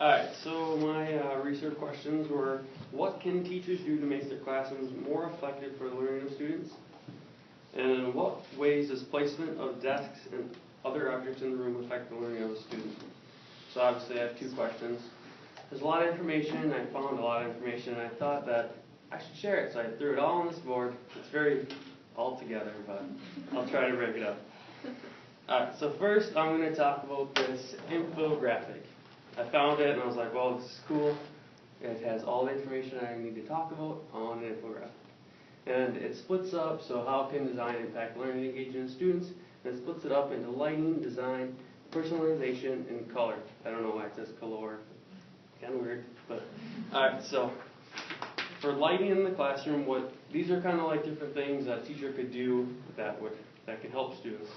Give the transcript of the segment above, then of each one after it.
Alright, so my research questions were, what can teachers do to make their classrooms more effective for the learning of students? And in what ways does placement of desks and other objects in the room affect the learning of the student? So obviously I have two questions. There's a lot of information, I found a lot of information, and I thought that I should share it, so I threw it all on this board. It's very all together, but I'll try to break it up. Alright, so first I'm going to talk about this infographic. I found it and I was like, well, this is cool. It has all the information I need to talk about on an infographic. And it splits up, so how can design impact learning engagement in students? And it splits it up into lighting, design, personalization, and color. I don't know why it says color. Kind of weird, but alright, so for lighting in the classroom, these are kind of like different things that a teacher could do that can help students.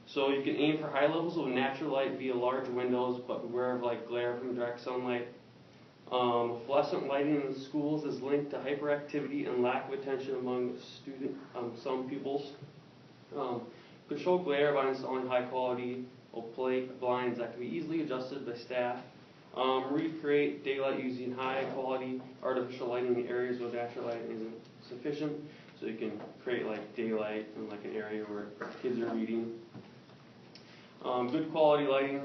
So you can aim for high levels of natural light via large windows, but beware of glare from direct sunlight. Fluorescent lighting in the schools is linked to hyperactivity and lack of attention among some pupils. Control glare by installing high quality opaque blinds that can be easily adjusted by staff. Recreate daylight using high quality artificial lighting in areas where natural light isn't sufficient. So you can create daylight in an area where kids are reading. Good quality lighting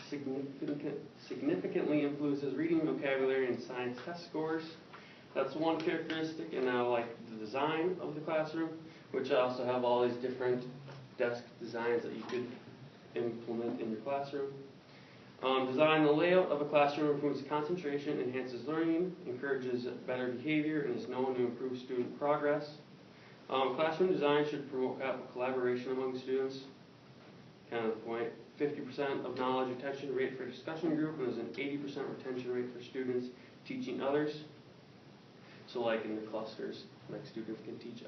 significantly influences reading, vocabulary, and science test scores. That's one characteristic. And now the design of the classroom, which I also have all these different desk designs that you could implement in your classroom. Design the layout of a classroom improves concentration, enhances learning, encourages better behavior, and is known to improve student progress. Classroom design should promote collaboration among students. Kind of the point. 50% of knowledge retention rate for discussion group, and there's an 80% retention rate for students teaching others. So in the clusters, students can teach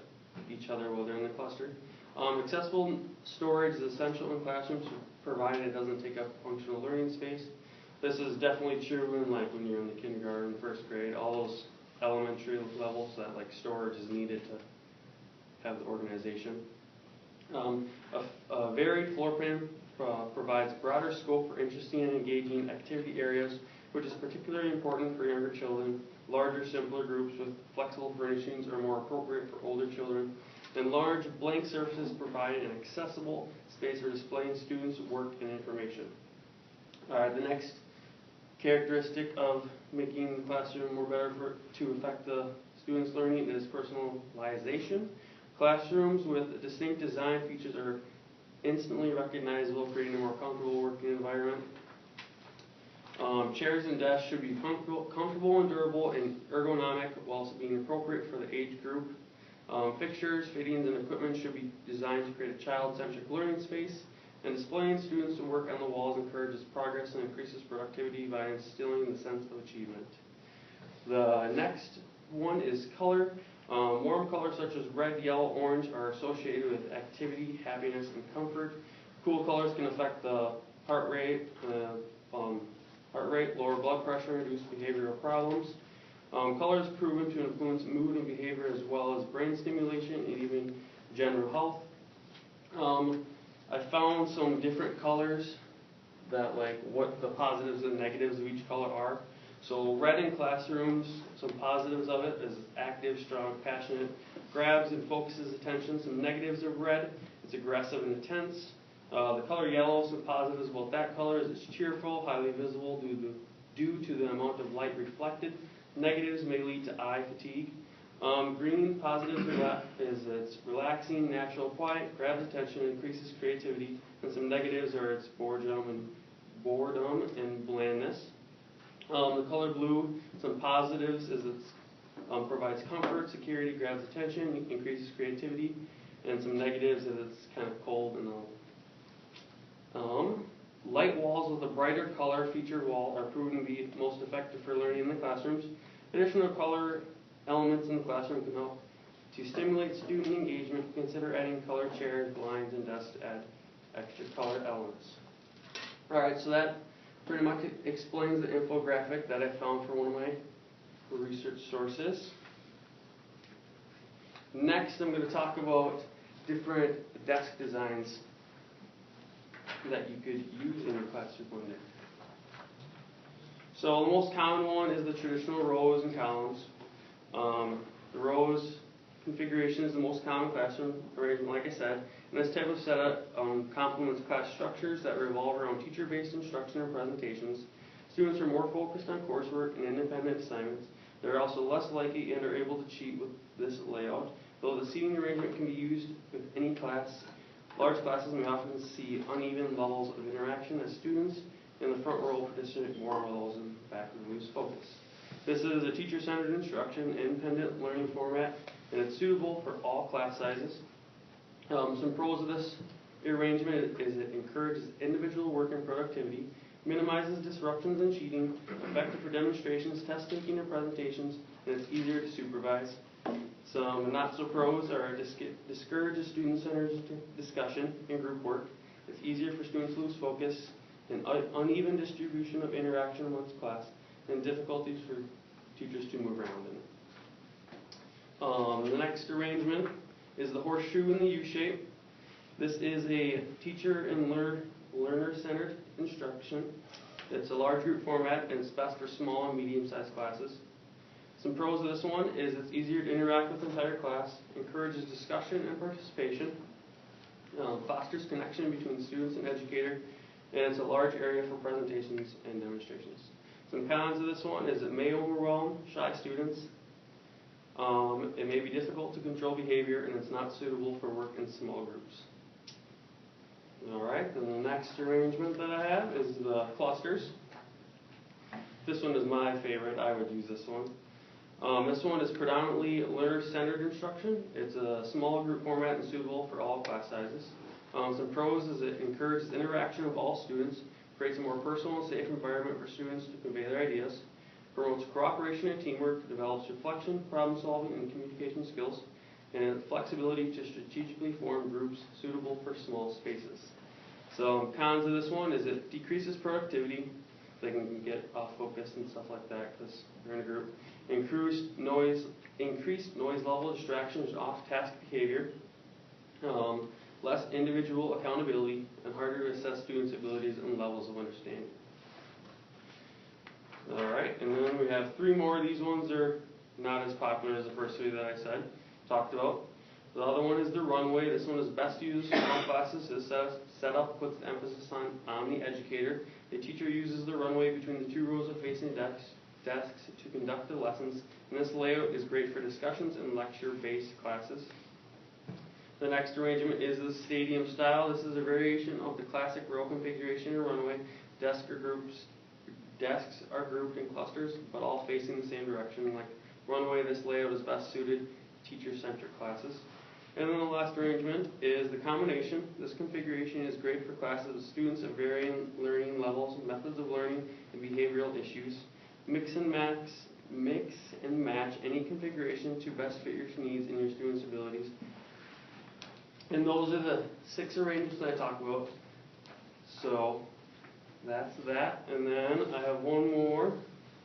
each other while they're in the cluster. Accessible storage is essential in classrooms, provided it doesn't take up functional learning space. This is definitely true in when you're in the kindergarten, first grade, all those elementary levels that storage is needed to have the organization. A varied floor plan provides broader scope for interesting and engaging activity areas, which is particularly important for younger children. Larger, simpler groups with flexible furnishings are more appropriate for older children. And large blank surfaces provide an accessible space for displaying students' work and information. The next characteristic of making the classroom more better to affect the students' learning is personalization. Classrooms with distinct design features are instantly recognizable, creating a more comfortable working environment. Chairs and desks should be comfortable and durable and ergonomic while also being appropriate for the age group. Fixtures, fittings, and equipment should be designed to create a child-centric learning space, and displaying students' work on the walls encourages progress and increases productivity by instilling the sense of achievement. The next one is color. Warm colors such as red, yellow, orange are associated with activity, happiness, and comfort. Cool colors can affect the heart rate, lower blood pressure, reduce behavioral problems. Color is proven to influence mood and behavior as well as brain stimulation and even general health. I found some different colors that what the positives and negatives of each color are. So red in classrooms, some positives of it is active, strong, passionate, grabs and focuses attention. Some negatives of red, it's aggressive and intense. The color yellow, some positives about that color is it's cheerful, highly visible due to the amount of light reflected. Negatives may lead to eye fatigue. Green, positives is it's relaxing, natural, quiet, grabs attention, increases creativity. And some negatives are it's boredom and blandness. The color blue, some positives is it provides comfort, security, grabs attention, increases creativity. And some negatives is it's kind of cold and light walls with a brighter color featured wall are proven to be most effective for learning in the classrooms. Additional color elements in the classroom can help to stimulate student engagement. Consider adding colored chairs, blinds, and desks to add extra color elements. Alright, so that pretty much explains the infographic that I found from one of my research sources. Next, I'm going to talk about different desk designs that you could use in your classroom one day. So the most common one is the traditional rows and columns. The rows configuration is the most common classroom arrangement, like I said. And this type of setup complements class structures that revolve around teacher-based instruction and presentations. Students are more focused on coursework and independent assignments. They're also less likely and are able to cheat with this layout. Though the seating arrangement can be used with any class, large classes may often see uneven levels of interaction as students in the front row participate more while those in the back lose focus. This is a teacher-centered instruction, independent learning format, and it's suitable for all class sizes. Some pros of this arrangement is it encourages individual work and productivity, minimizes disruptions and cheating, effective for demonstrations, test taking, and presentations, and it's easier to supervise. Some not-so-pros are discourages student-centered discussion and group work. It's easier for students to lose focus, and uneven distribution of interaction amongst class, and difficulties for teachers to move around in. The next arrangement is the horseshoe in the U-shape. This is a teacher and learner-centered instruction. It's a large group format, and it's best for small and medium-sized classes. Some pros of this one is it's easier to interact with the entire class, encourages discussion and participation, fosters connection between students and educator, and it's a large area for presentations and demonstrations. Some cons of this one is it may overwhelm shy students. It may be difficult to control behavior, and it's not suitable for work in small groups. Alright, then the next arrangement that I have is the clusters. This one is my favorite. I would use this one. This one is predominantly learner-centered instruction. It's a small group format and suitable for all class sizes. Some pros is it encourages interaction of all students, creates a more personal and safe environment for students to convey their ideas, promotes cooperation and teamwork, develops reflection, problem solving, and communication skills, and flexibility to strategically form groups suitable for small spaces. So cons of this one is it decreases productivity. They can get off focus and stuff like that because they're in a group. Increased noise level, distractions, off-task behavior, less individual accountability, and harder to assess students' abilities and levels of understanding. Alright, and then we have three more. These ones are not as popular as the first three that I talked about. The other one is the runway. This one is best used for all classes. This setup puts the emphasis on the educator. The teacher uses the runway between the two rows of facing desks to conduct the lessons, and this layout is great for discussions and lecture-based classes. The next arrangement is the stadium style. This is a variation of the classic row configuration and runway. Desks are grouped in clusters, but all facing the same direction. Like runway, this layout is best suited to teacher-centric classes. And then the last arrangement is the combination. This configuration is great for classes with students of varying learning levels, methods of learning, and behavioral issues. Mix and match any configuration to best fit your needs and your students' abilities. And those are the 6 arrangements that I talked about. So that's that. And then I have one more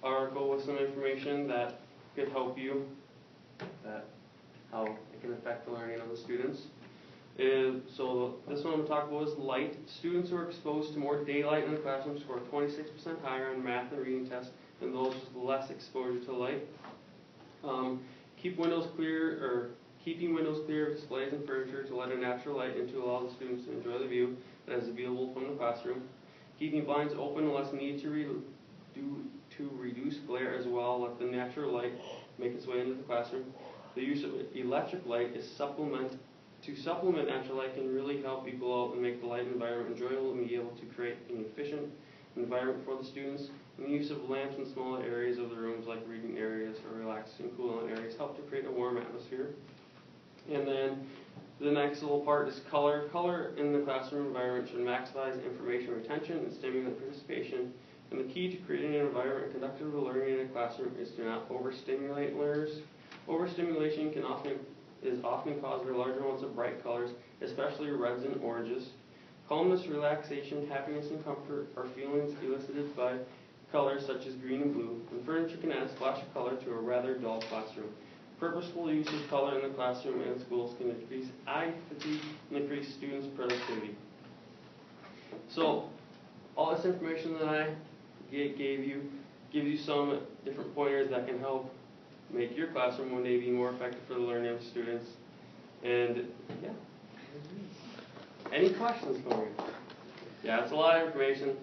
article with some information that could help you, how it can affect the learning of the students. So this one I'm talking about is light. Students who are exposed to more daylight in the classroom score 26% higher on math and reading tests than those with less exposure to light. Keeping windows clear of displays and furniture to let a natural light in to allow the students to enjoy the view that is available from the classroom. Keeping blinds open unless needed to reduce glare as well. Let the natural light make its way into the classroom. The use of electric light to supplement natural light can really help people out and make the light environment enjoyable and be able to create an efficient environment for the students. And the use of lamps in smaller areas of the rooms like reading areas or relaxing cooling areas help to create a warm atmosphere. And then the next little part is color. Color in the classroom environment should maximize information retention and stimulate participation. And the key to creating an environment conducive to learning in a classroom is to not overstimulate learners. Overstimulation is often caused by large amounts of bright colors, especially reds and oranges. Calmness, relaxation, happiness, and comfort are feelings elicited by colors such as green and blue, and furniture can add a splash of color to a rather dull classroom. Purposeful use of color in the classroom and schools can decrease eye fatigue and increase students' productivity. So, all this information that I gave you gives you some different pointers that can help make your classroom one day be more effective for the learning of students. And yeah. Any questions for me? Yeah, it's a lot of information.